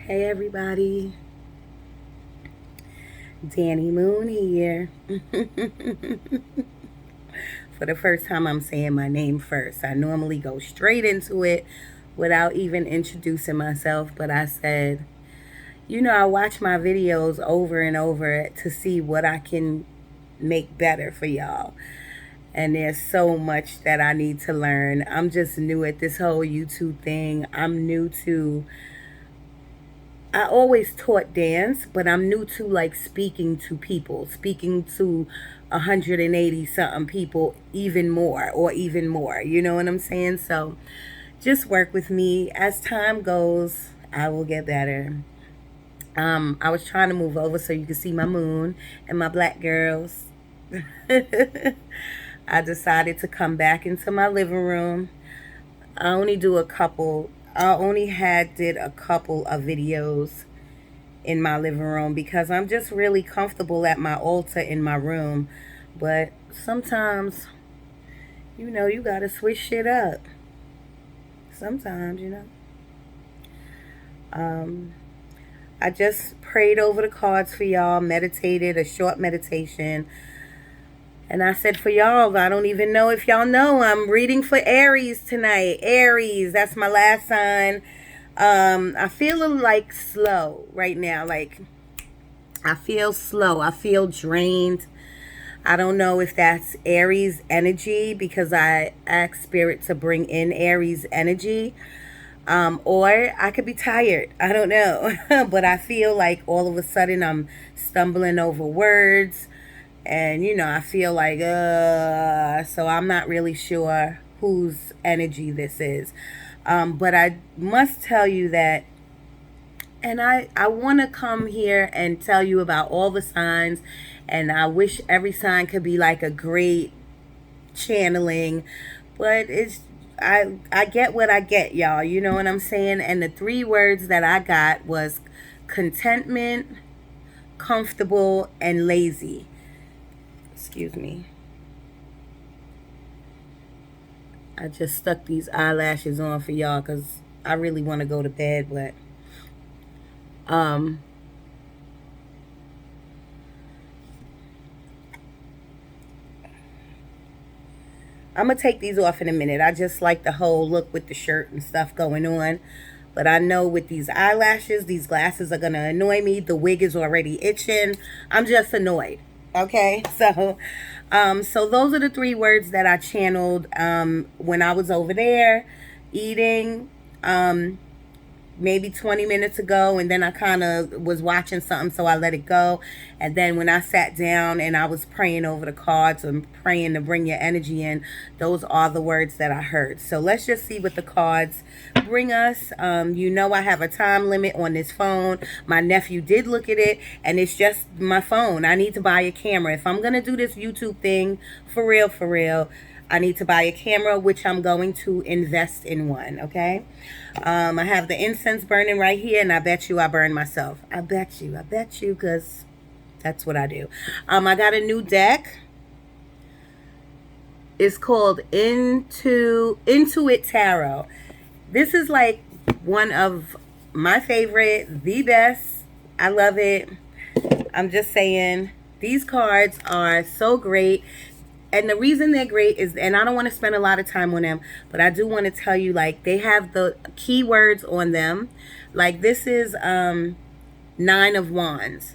Hey everybody, Danny Moon here. For the first time, I'm saying my name first. I normally go straight into it without even introducing myself, but I said, I watch my videos over and over to see what I can make better for y'all. And there's so much that I need to learn. I'm just new at this whole YouTube thing. I'm new to I always taught dance, but I'm new to like speaking to people, speaking to 180 something people even more or even more. You know what I'm saying? So just work with me. As time goes, I will get better. I was trying to move over so you can see my moon and my black girls. I decided to come back into my living room. I only do a couple. I only had did a couple of videos in my living room because I'm just really comfortable at my altar in my room. But sometimes, you gotta switch shit up. Sometimes. Um, I just prayed over the cards for y'all, meditated a short meditation. And I said for y'all, I don't even know if y'all know, I'm reading for Aries tonight. Aries, that's my last sign. I feel like slow right now. Like I feel slow. I feel drained. I don't know if that's Aries energy because I asked Spirit to bring in Aries energy. Or I could be tired. I don't know. But I feel like all of a sudden I'm stumbling over words. And, I feel like, so I'm not really sure whose energy this is. But I must tell you that and I want to come here and tell you about all the signs. And I wish every sign could be like a great channeling. But I get what I get, y'all. You know what I'm saying? And the three words that I got was contentment, comfortable, and lazy. Excuse me. I just stuck these eyelashes on for y'all because I really want to go to bed, but um I'm gonna take these off in a minute. I just like the whole look with the shirt and stuff going on. But I know with these eyelashes, these glasses are gonna annoy me. The wig is already itching. I'm just annoyed. Okay, so those are the three words that I channeled when I was over there eating. Maybe 20 minutes ago, and then I kind of was watching something, so I let it go. And then when I sat down and I was praying over the cards and praying to bring your energy in, those are the words that I heard. So let's just see what the cards bring us. I have a time limit on this phone. My nephew did look at it, and it's just my phone. I need to buy a camera. If I'm going to do this YouTube thing for real, I need to buy a camera, which I'm going to invest in one, okay? I have the incense burning right here, and I bet you I burn myself. I bet you, because that's what I do. I got a new deck. It's called Intuit Tarot. This is like one of my favorite, the best. I love it. I'm just saying, these cards are so great. And the reason they're great is, and I don't want to spend a lot of time on them, but I do want to tell you, like, they have the keywords on them. Like, this is Nine of Wands.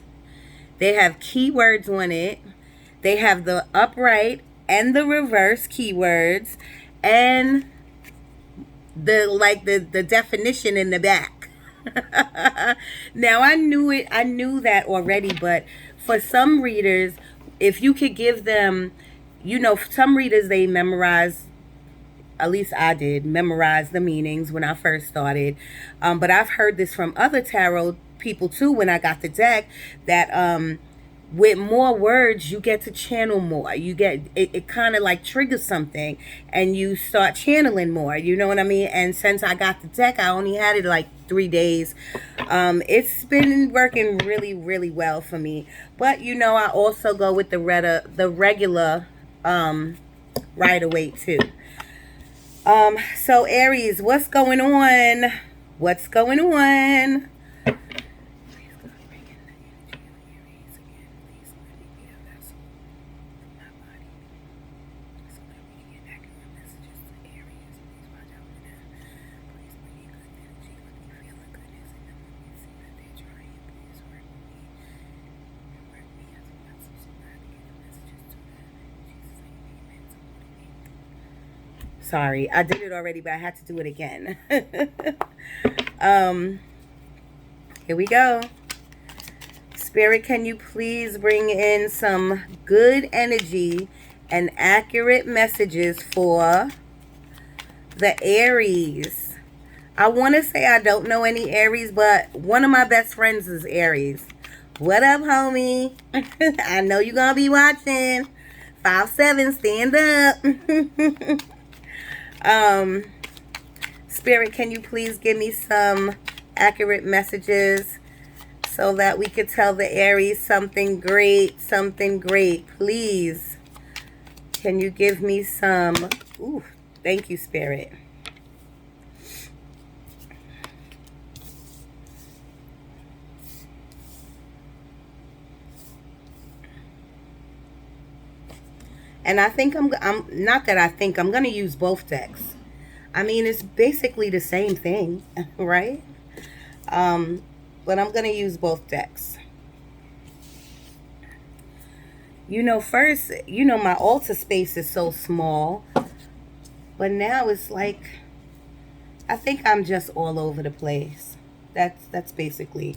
They have keywords on it. They have the upright and the reverse keywords, and the definition in the back. Now I knew that already, but for some readers, if you could give them, some readers, they memorize, at least I did, memorize the meanings when I first started. But I've heard this from other tarot people too when I got the deck, that with more words you get to channel more. You get it kind of like triggers something and you start channeling more, you know what I mean? And since I got the deck, I only had it like 3 days. It's been working really, really well for me. But I also go with the regular right away too. So Aries, what's going on? Sorry, I did it already, but I had to do it again. Here we go. Spirit, can you please bring in some good energy and accurate messages for the Aries? I want to say I don't know any Aries, but one of my best friends is Aries. What up, homie? I know you're going to be watching. 5'7", stand up. Spirit, can you please give me some accurate messages so that we could tell the Aries something great, please? Can you give me some? Ooh, thank you, Spirit. And I think I'm not that I think I'm going to use both decks. I mean, it's basically the same thing, right? But I'm going to use both decks. You know, first, you know, my altar space is so small. But now it's like, I think I'm just all over the place. That's basically,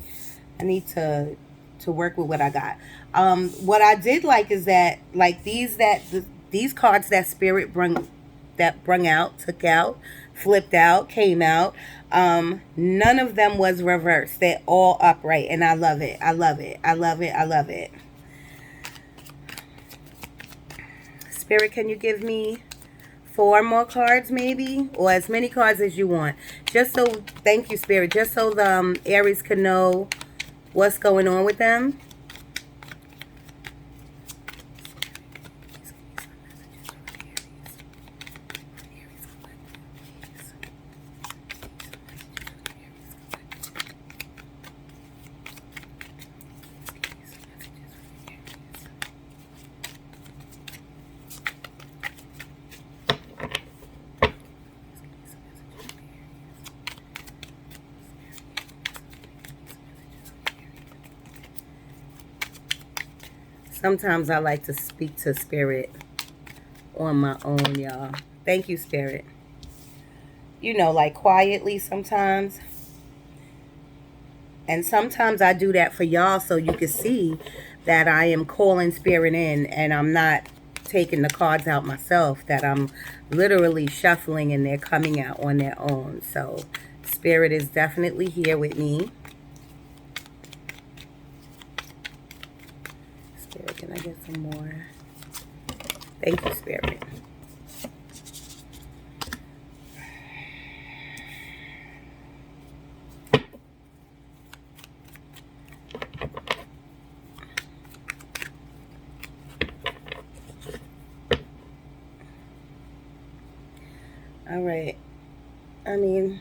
I need to work with what I got. What I did like is that, like, these cards that Spirit brung out, took out, flipped out, came out. None of them was reversed. They're all upright, and I love it. I love it. I love it. I love it. Spirit, can you give me 4 more cards, maybe, or as many cards as you want? Just so, thank you, Spirit. Just so the Aries can know what's going on with them. Sometimes I like to speak to Spirit on my own, y'all. Thank you, Spirit. You know, like quietly sometimes. And sometimes I do that for y'all so you can see that I am calling Spirit in and I'm not taking the cards out myself, that I'm literally shuffling and they're coming out on their own. So Spirit is definitely here with me. Spirit, can I get some more? Thank you, Spirit. All right. I mean,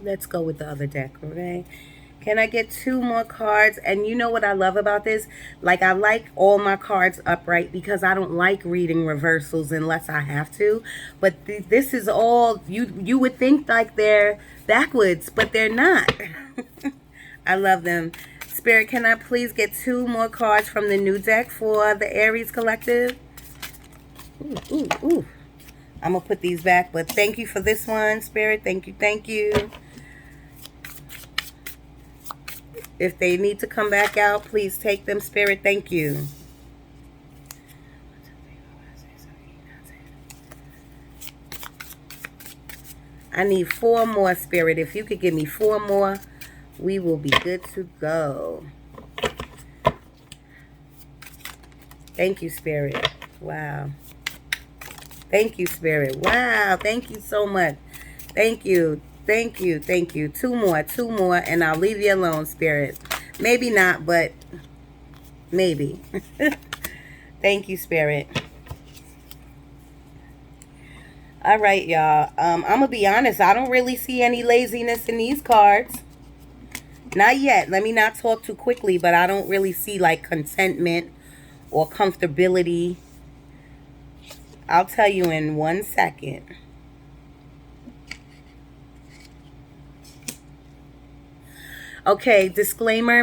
let's go with the other deck, okay? Can I get 2 more cards? And you know what I love about this? Like, I like all my cards upright because I don't like reading reversals unless I have to. But this is all, you would think like they're backwards, but they're not. I love them. Spirit, can I please get 2 more cards from the new deck for the Aries Collective? Ooh, ooh, ooh. I'm going to put these back, but thank you for this one, Spirit. Thank you, thank you. If they need to come back out, please take them, Spirit. Thank you. I need 4 more, Spirit. If you could give me 4 more, we will be good to go. Thank you, Spirit. Wow. Thank you, Spirit. Wow. Thank you so much. Thank you. Thank you. Thank you. 2 more, and I'll leave you alone, Spirit. Maybe not, but maybe. Thank you, Spirit. All right, y'all. I'm going to be honest. I don't really see any laziness in these cards. Not yet. Let me not talk too quickly, but I don't really see, like, contentment or comfortability. I'll tell you in 1 second. Okay, disclaimer,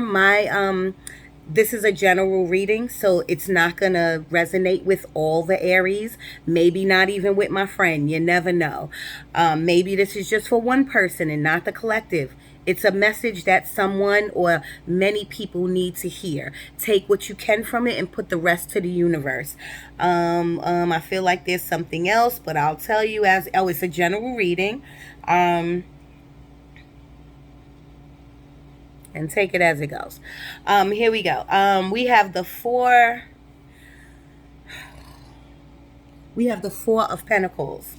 This is a general reading, so it's not going to resonate with all the Aries. Maybe not even with my friend. You never know. Maybe this is just for one person and not the collective. It's a message that someone or many people need to hear. Take what you can from it and put the rest to the universe. I feel like there's something else, but I'll tell you it's a general reading. And take it as it goes. Here we go. We have the Four of Pentacles.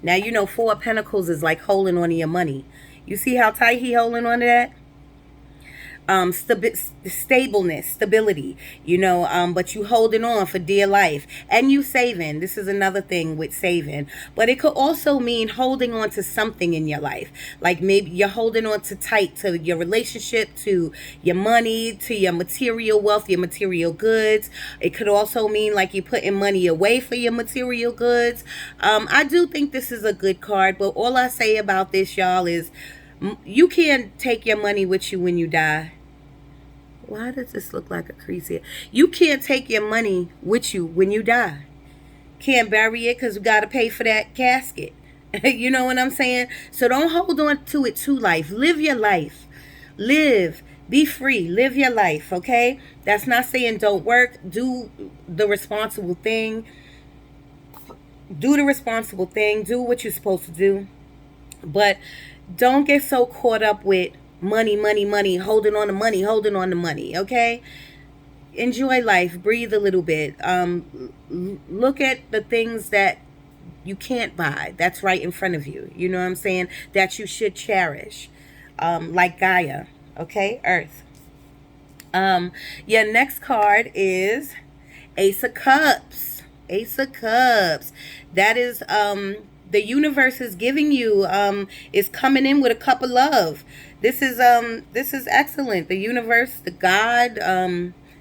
Now, you know, Four of Pentacles is like holding on to your money. You see how tight he holding on to that? Stableness, stability, but you holding on for dear life, and you saving. This is another thing with saving, but it could also mean holding on to something in your life. Like maybe you're holding on to tight to your relationship, to your money, to your material wealth, your material goods. It could also mean like you're putting money away for your material goods. I do think this is a good card, but all I say about this, y'all, is you can't take your money with you when you die. Why does this look like a crease here? You can't take your money with you when you die. Can't bury it because we got to pay for that casket. You know what I'm saying? So don't hold on to it too life. Live your life. Live. Be free. Live your life, okay? That's not saying don't work. Do the responsible thing. Do the responsible thing. Do what you're supposed to do. But don't get so caught up with money, holding on to money, okay? Enjoy life, breathe a little bit. Look at the things that you can't buy, that's right in front of you, you know what I'm saying, that you should cherish, like Gaia, okay, Earth. Your next card is Ace of Cups. Ace of Cups. That is, the universe is giving you, is coming in with a cup of love. This is excellent. The universe, the God,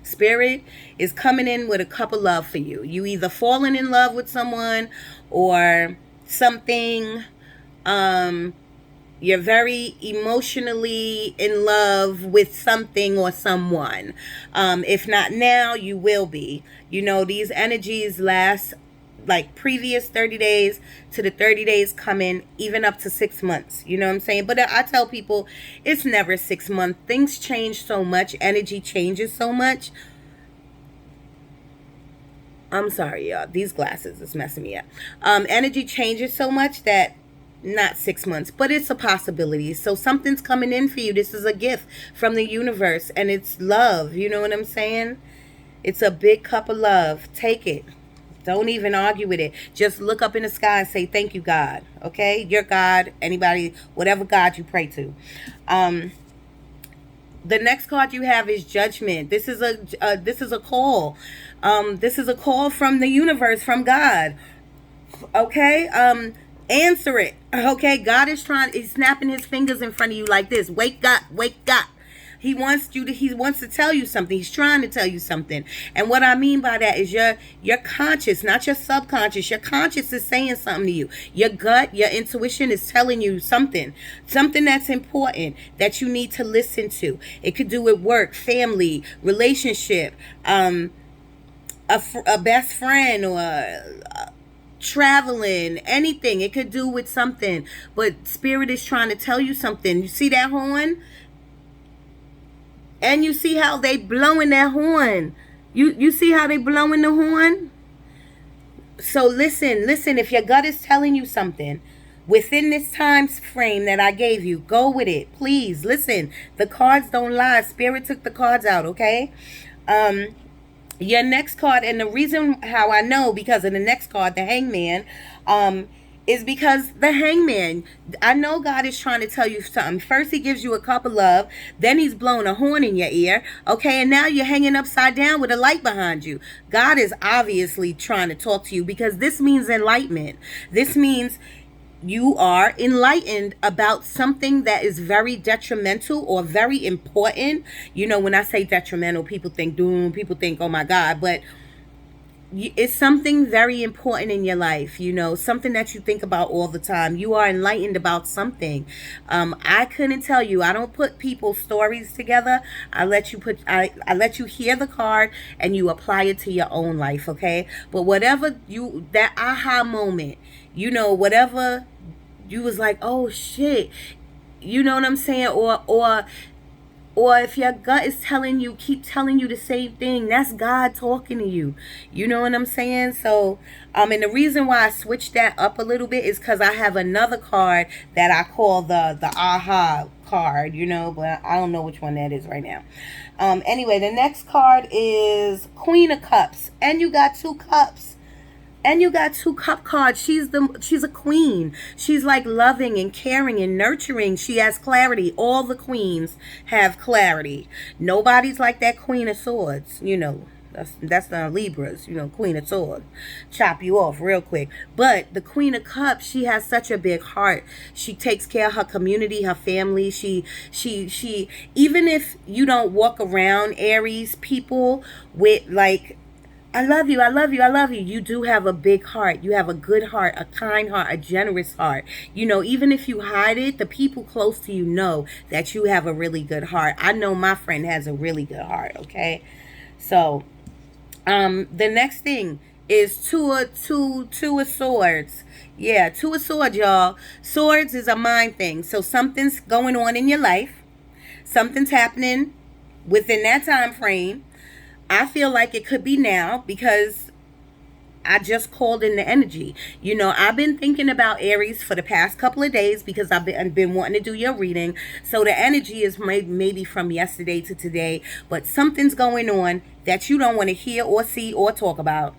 spirit is coming in with a cup of love for you. You either falling in love with someone or something. You're very emotionally in love with something or someone. If not now, you will be. These energies last like previous 30 days to the 30 days coming, even up to 6 months. You know what I'm saying? But I tell people it's never 6 months. Things change so much. Energy changes so much. I'm sorry, y'all. These glasses is messing me up. Energy changes so much that not 6 months, but it's a possibility. So something's coming in for you. This is a gift from the universe, and it's love. You know what I'm saying? It's a big cup of love. Take it. Don't even argue with it. Just look up in the sky and say, thank you, God. Okay? Your God, anybody, whatever God you pray to. The next card you have is Judgment. This is a call. This is a call from the universe, from God. Okay? Answer it. Okay? God is he's snapping his fingers in front of you like this. Wake up, wake up. He wants to tell you something. He's trying to tell you something. And what I mean by that is your conscious, not your subconscious. Your conscious is saying something to you. Your gut, your intuition is telling you something that's important that you need to listen to. It could do with work, family, relationship, a best friend, or traveling, anything. It could do with something. But Spirit is trying to tell you something. You see that horn? And you see how they blowing that horn. You see how they blowing the horn? So listen, if your gut is telling you something within this time frame that I gave you, go with it. Please, listen. The cards don't lie. Spirit took the cards out, okay? Your next card, and the reason how I know, because of the next card, the Hangman, is because the Hangman, I know God is trying to tell you something. First, he gives you a cup of love. Then he's blowing a horn in your ear. Okay, and now you're hanging upside down with a light behind you. God is obviously trying to talk to you, because this means enlightenment. This means you are enlightened about something that is very detrimental or very important. When I say detrimental, people think doom, people think, oh my God, but it's something very important in your life, something that you think about all the time. You are enlightened about something. I couldn't tell you. I don't put people's stories together. I let you hear the card and you apply it to your own life, okay? But whatever that aha moment, whatever you was like, oh shit, you know what I'm saying? Or if your gut is keep telling you the same thing, that's God talking to you. You know what I'm saying? So, and the reason why I switched that up a little bit is because I have another card that I call the aha card, but I don't know which one that is right now. Anyway, the next card is Queen of Cups, and you got two cups. And you got two cup cards. She's a queen. She's like loving and caring and nurturing. She has clarity. All the queens have clarity. Nobody's like that Queen of Swords. That's the Libras. Queen of Swords, chop you off real quick. But the Queen of Cups, she has such a big heart. She takes care of her community, her family. She even if you don't walk around Aries people with like, I love you, I love you, I love you. You do have a big heart. You have a good heart, a kind heart, a generous heart. Even if you hide it, the people close to you know that you have a really good heart. I know my friend has a really good heart, okay? So, the next thing is two of swords. Yeah, two of swords, y'all. Swords is a mind thing. So something's going on in your life. Something's happening within that time frame. I feel like it could be now because I just called in the energy. I've been thinking about Aries for the past couple of days because I've been wanting to do your reading. So the energy is maybe from yesterday to today, but something's going on that you don't want to hear or see or talk about.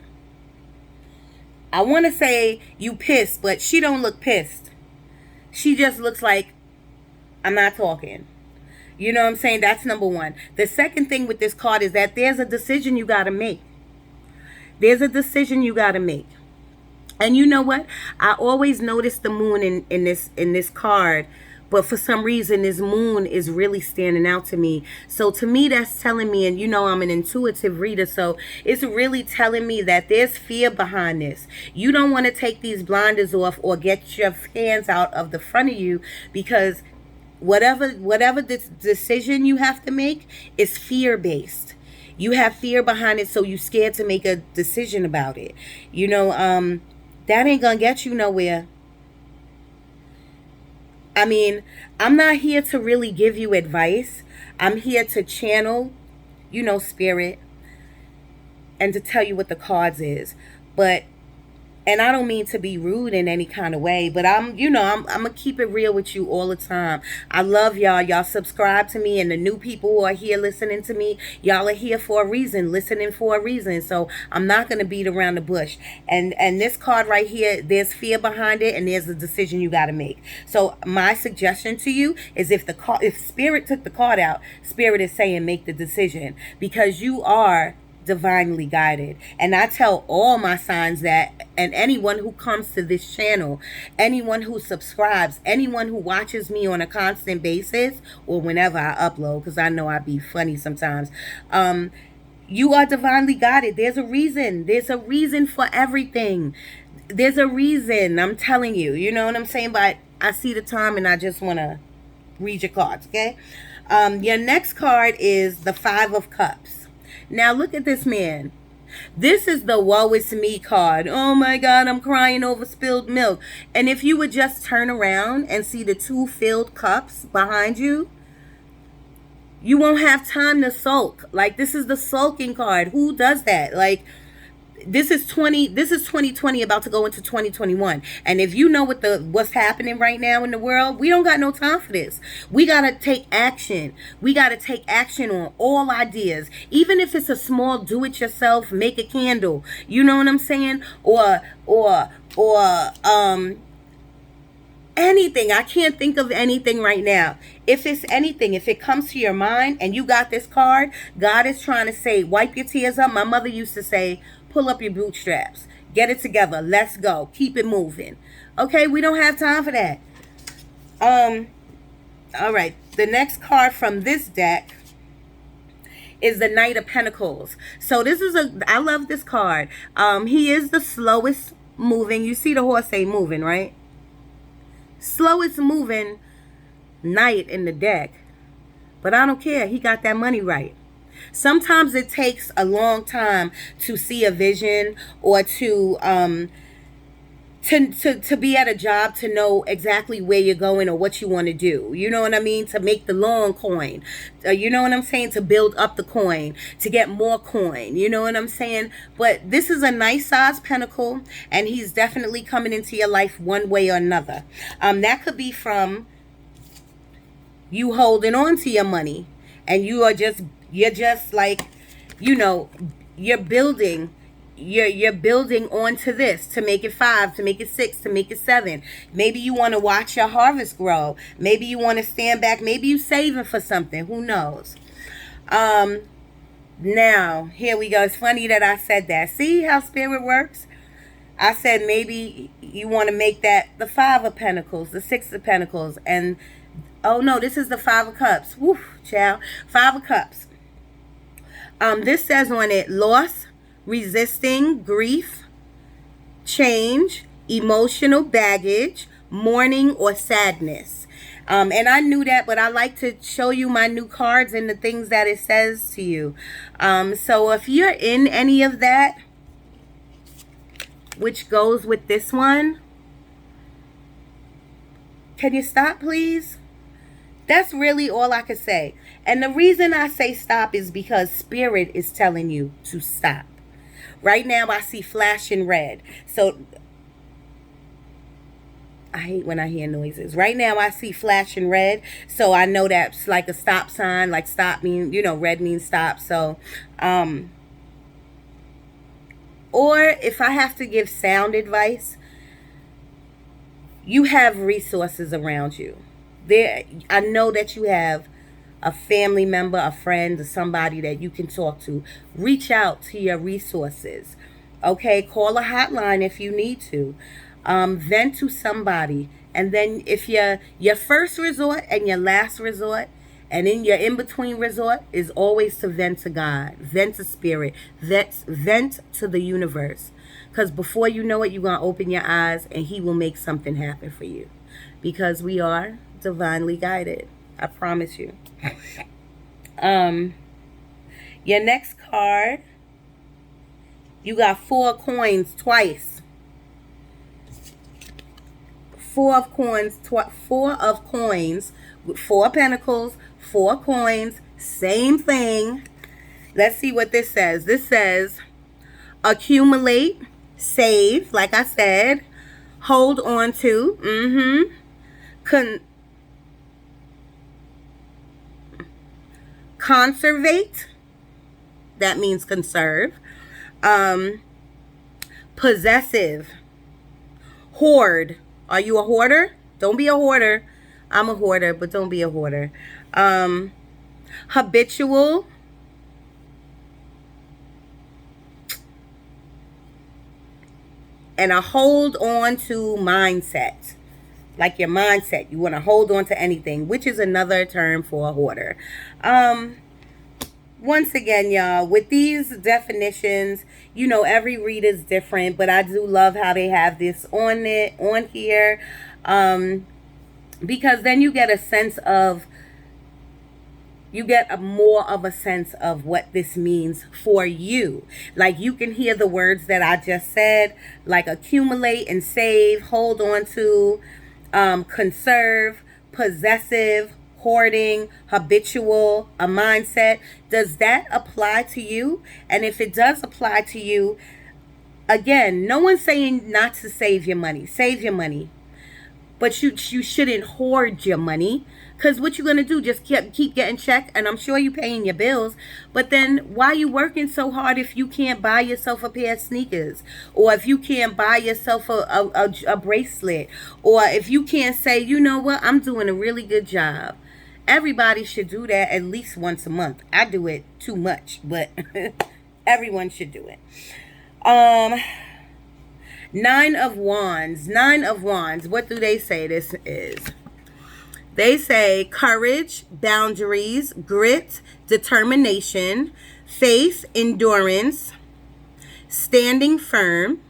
I want to say you pissed, but she don't look pissed. She just looks like, I'm not talking. You know what I'm saying? That's number one. The second thing with this card is that there's a decision you got to make. There's a decision you got to make. And you know what? I always notice the moon in this card, but for some reason this moon is really standing out to me. So to me, that's telling me, and I'm an intuitive reader, so it's really telling me that there's fear behind this. You don't want to take these blinders off or get your hands out of the front of you, because whatever this decision you have to make is fear-based. You have fear behind it, so you're scared to make a decision about it. That ain't gonna get you nowhere. I mean, I'm not here to really give you advice. I'm here to channel, spirit, and to tell you what the cards is. And I don't mean to be rude in any kind of way, but I'm gonna keep it real with you all the time. I love y'all. Y'all subscribe to me, and the new people who are here listening to me, y'all are here for a reason, listening for a reason. So I'm not gonna beat around the bush. And this card right here, there's fear behind it, and there's a decision you gotta make. So my suggestion to you is if Spirit took the card out, Spirit is saying make the decision, because you are divinely guided. And I tell all my signs that, and anyone who comes to this channel, anyone who subscribes, anyone who watches me on a constant basis, or whenever I upload, because I know I be funny sometimes, you are divinely guided. There's a reason for everything. There's a reason. I'm telling you, you know what I'm saying? But I see the time and I just want to read your cards, okay? Your next card is the Five of Cups. Now look at this man. This is the woe is me card. Oh my God, I'm crying over spilled milk. And if you would just turn around and see the two filled cups behind you, you won't have time to sulk. Like, this is the sulking card. Who does that? Like, this is 2020 about to go into 2021. And if you know what's happening right now in the world, we don't got no time for this. We got to take action. We got to take action on all ideas. Even if it's a small do-it-yourself, make a candle. You know what I'm saying? Or anything. I can't think of anything right now. If it's anything, if it comes to your mind and you got this card, God is trying to say, wipe your tears up. My mother used to say, pull up your bootstraps. Get it together. Let's go. Keep it moving. Okay, we don't have time for that. All right. The next card from this deck is the Knight of Pentacles. So this is I love this card. He is the slowest moving. You see the horse ain't moving, right? Slowest moving knight in the deck. But I don't care. He got that money right. Sometimes it takes a long time to see a vision, or to be at a job, to know exactly where you're going or what you want to do. You know what I mean? To make the long coin. You know what I'm saying? To build up the coin, to get more coin. You know what I'm saying? But this is a nice size pentacle, and he's definitely coming into your life one way or another. That could be from you holding on to your money, and you're just like, you know, you're building onto this to make it 5, to make it 6, to make it 7. Maybe you want to watch your harvest grow. Maybe you want to stand back. Maybe you saving for something. Who knows? Now, here we go. It's funny that I said that. See how spirit works? I said maybe you want to make that the 5 of Pentacles, the 6 of Pentacles, and oh no, this is the 5 of Cups. Woo, child. 5 of Cups. This says on it, loss, resisting, grief, change, emotional baggage, mourning, or sadness. And I knew that, but I like to show you my new cards and the things that it says to you. So if you're in any of that, which goes with this one, can you stop, please? That's really all I can say. And the reason I say stop is because spirit is telling you to stop. Right now I see flashing red. So I hate when I hear noises. Right now I see flashing red. So I know that's like a stop sign. Like stop means, you know, red means stop. So, or if I have to give sound advice, you have resources around you. I know that you have a family member, a friend, or somebody that you can talk to. Reach out to your resources. Okay, call a hotline if you need to. Vent to somebody. And then if your first resort and your last resort, and in your in-between resort, is always to vent to God, vent to spirit, vent to the universe. Because before you know it, you're going to open your eyes and he will make something happen for you. Because we are divinely guided. I promise you. Your next card, you got 4 coins twice. 4 of coins, 4 of coins, 4 pentacles, 4 coins, same thing. Let's see what this says. This says accumulate, save, like I said, hold on to, conservate, that means conserve, possessive, hoard. Are you a hoarder? Don't be a hoarder. I'm a hoarder, but don't be a hoarder. Habitual, and a hold on to mindset. Like your mindset, you want to hold on to anything, which is another term for a hoarder. Once again, y'all, with these definitions, you know, every reader's different, but I do love how they have this on here, because then you get a sense of, more of a sense of what this means for you. Like you can hear the words that I just said, like accumulate and save, hold on to, conserve, possessive, hoarding, habitual, a mindset. Does that apply to you? And if it does apply to you, again, no one's saying not to save your money. Save your money. But you shouldn't hoard your money, because what you're going to do, just keep getting checked, and I'm sure you're paying your bills. But then why are you working so hard if you can't buy yourself a pair of sneakers, or if you can't buy yourself a bracelet, or if you can't say, you know what, I'm doing a really good job. Everybody should do that at least once a month. I do it too much, but everyone should do it. 9 of Wands. 9 of Wands. What do they say this is? They say courage, boundaries, grit, determination, faith, endurance, standing firm,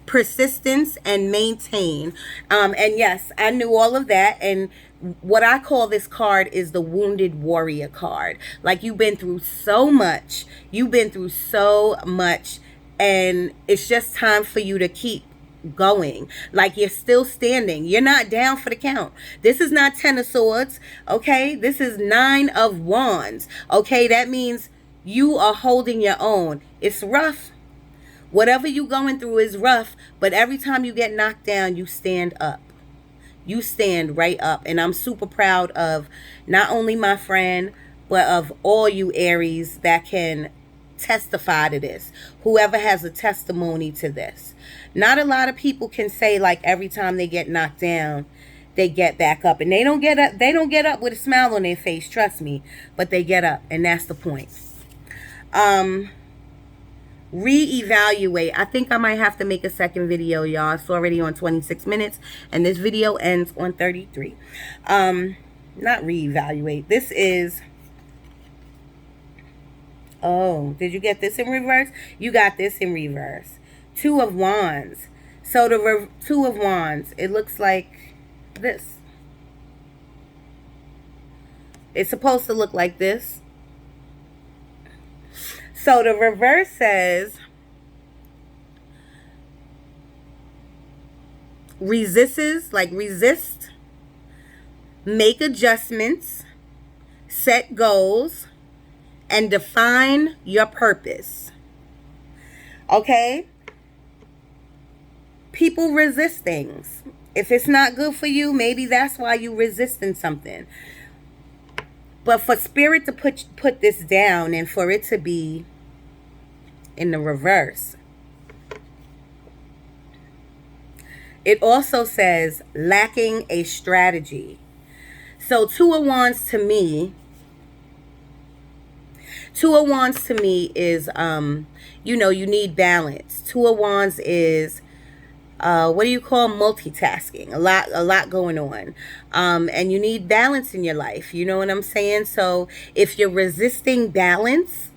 persistence, and maintain. And yes, I knew all of that. And what I call this card is the wounded warrior card. Like, you've been through so much. You've been through so much. And it's just time for you to keep going. Like, you're still standing. You're not down for the count. This is not 10 of swords. Okay. This is 9 of wands. Okay. That means you are holding your own. It's rough. Whatever you going through is rough, but every time you get knocked down, you stand up. You stand right up. And I'm super proud of not only my friend, but of all you Aries that can testify to this. Whoever has a testimony to this. Not a lot of people can say, like, every time they get knocked down, they get back up. And they don't get up with a smile on their face, trust me. But they get up, and that's the point. Reevaluate. I think I might have to make a second video, y'all. It's already on 26 minutes, and this video ends on 33. Not reevaluate. This is, oh, did you get this in reverse? You got this in reverse. 2 of wands. So the 2 of wands, it looks like this. It's supposed to look like this. So the reverse says, resist, make adjustments, set goals, and define your purpose. Okay? People resist things. If it's not good for you, maybe that's why you're resisting something. But for spirit to put this down and for it to be in the reverse, it also says lacking a strategy. So 2 of wands to me is, you know, you need balance. 2 of wands is, what do you call multitasking? A lot going on. And you need balance in your life. You know what I'm saying? So if you're resisting balance,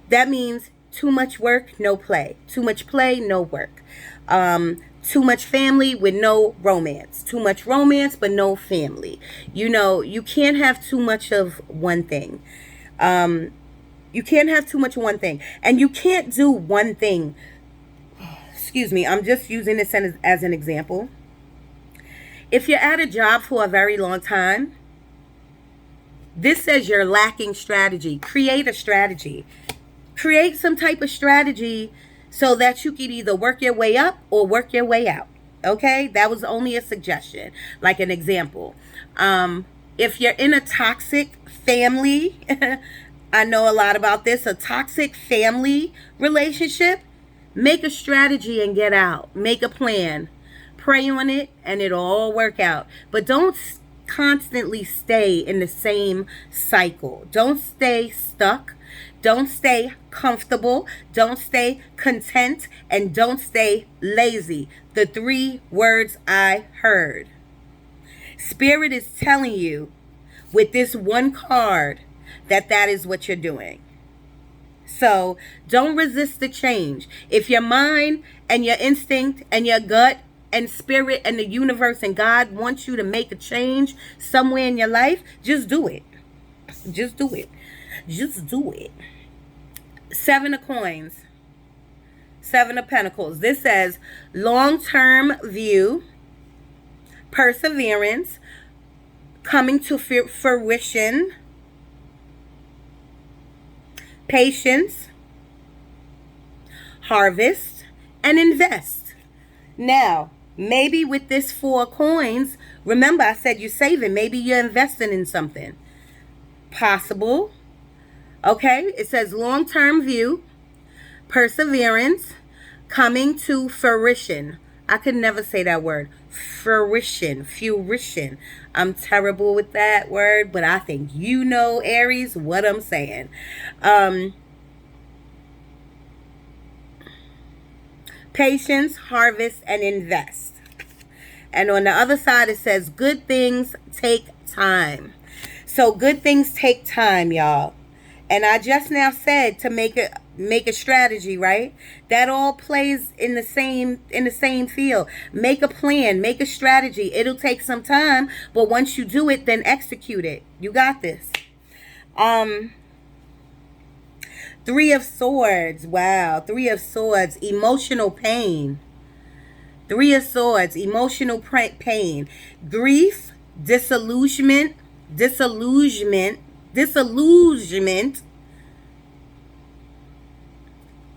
that means too much work, no play. Too much play, no work. Too much family with no romance. Too much romance, but no family. You know, you can't have too much of one thing. You can't have too much of one thing. And you can't do one thing. Excuse me, I'm just using this as an example. If you're at a job for a very long time, this says you're lacking strategy. Create a strategy. Create some type of strategy so that you can either work your way up or work your way out. Okay? That was only a suggestion, like an example. If you're in a toxic family, I know a lot about this, a toxic family relationship, make a strategy and get out. Make a plan. Pray on it and it'll all work out. But don't constantly stay in the same cycle. Don't stay stuck. Don't stay comfortable. Don't stay content. And don't stay lazy. The 3 words I heard. Spirit is telling you with this one card that is what you're doing. So don't resist the change. If your mind and your instinct and your gut and spirit and the universe and God wants you to make a change somewhere in your life, just do it. Just do it. Just do it. 7 of coins. 7 of pentacles. This says long-term view, perseverance, coming to fruition, patience, harvest, and invest. Now, maybe with this 4 coins, remember I said you're saving. Maybe you're investing in something. Possible. Okay, it says long-term view, perseverance, coming to fruition. I could never say that word. Fruition. I'm terrible with that word, but I think you know, Aries, what I'm saying. Patience, harvest, and invest. And on the other side, it says, good things take time. So good things take time, y'all. And I just now said to make a strategy, right? That all plays in the same field. Make a plan, make a strategy. It'll take some time, but once you do it, then execute it. You got this. Three of Swords. Wow. Three of Swords. Emotional pain. Three of Swords. Emotional pain. Grief. Disillusionment.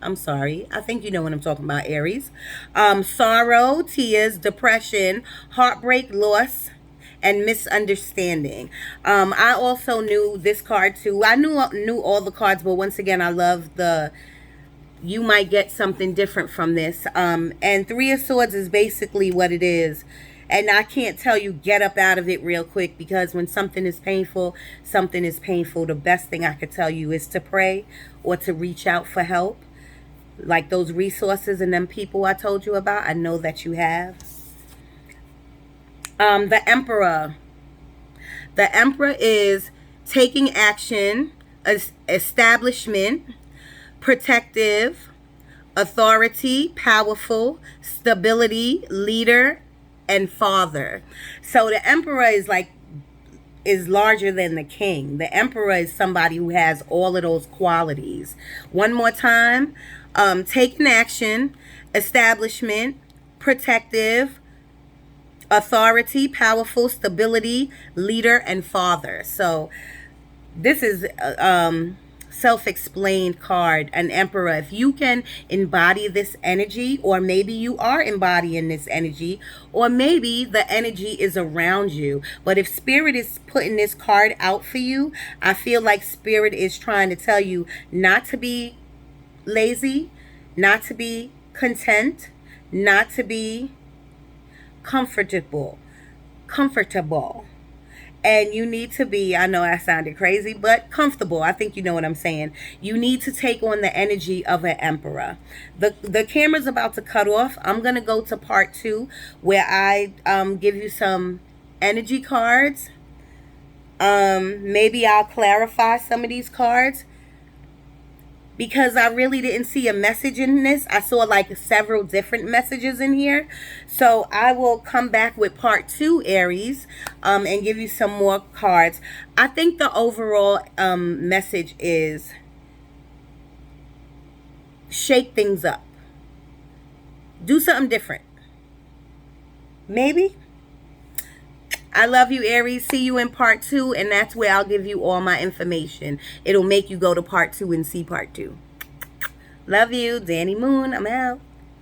I'm sorry. I think you know what I'm talking about, Aries. Sorrow, tears, depression, heartbreak, loss, and misunderstanding. I also knew this card too. I knew all the cards, but once again, I love the, you might get something different from this. And Three of Swords is basically what it is. And I can't tell you get up out of it real quick, because when something is painful, something is painful. The best thing I could tell you is to pray or to reach out for help. Like those resources and them people I told you about, I know that you have. The Emperor. The Emperor is taking action, establishment, protective, authority, powerful, stability, leader, and father. So the Emperor is larger than the king. The Emperor is somebody who has all of those qualities. One more time. Taking action, establishment, protective, authority, powerful, stability, leader, and father. So this is self-explained card, an Emperor. If you can embody this energy, or maybe you are embodying this energy, or maybe the energy is around you, but if Spirit is putting this card out for you, I feel like Spirit is trying to tell you not to be lazy, not to be content, not to be comfortable. And you need to be, I know I sounded crazy, but comfortable. I think you know what I'm saying. You need to take on the energy of an Emperor. The camera's about to cut off. I'm going to go to part 2, where I give you some energy cards. Maybe I'll clarify some of these cards, because I really didn't see a message in this. I saw like several different messages in here. So I will come back with part 2, Aries, and give you some more cards. I think the overall message is shake things up. Do something different. Maybe. I love you, Aries. See you in part 2, and that's where I'll give you all my information. It'll make you go to part 2 and see part 2. Love you. Danny Moon. I'm out.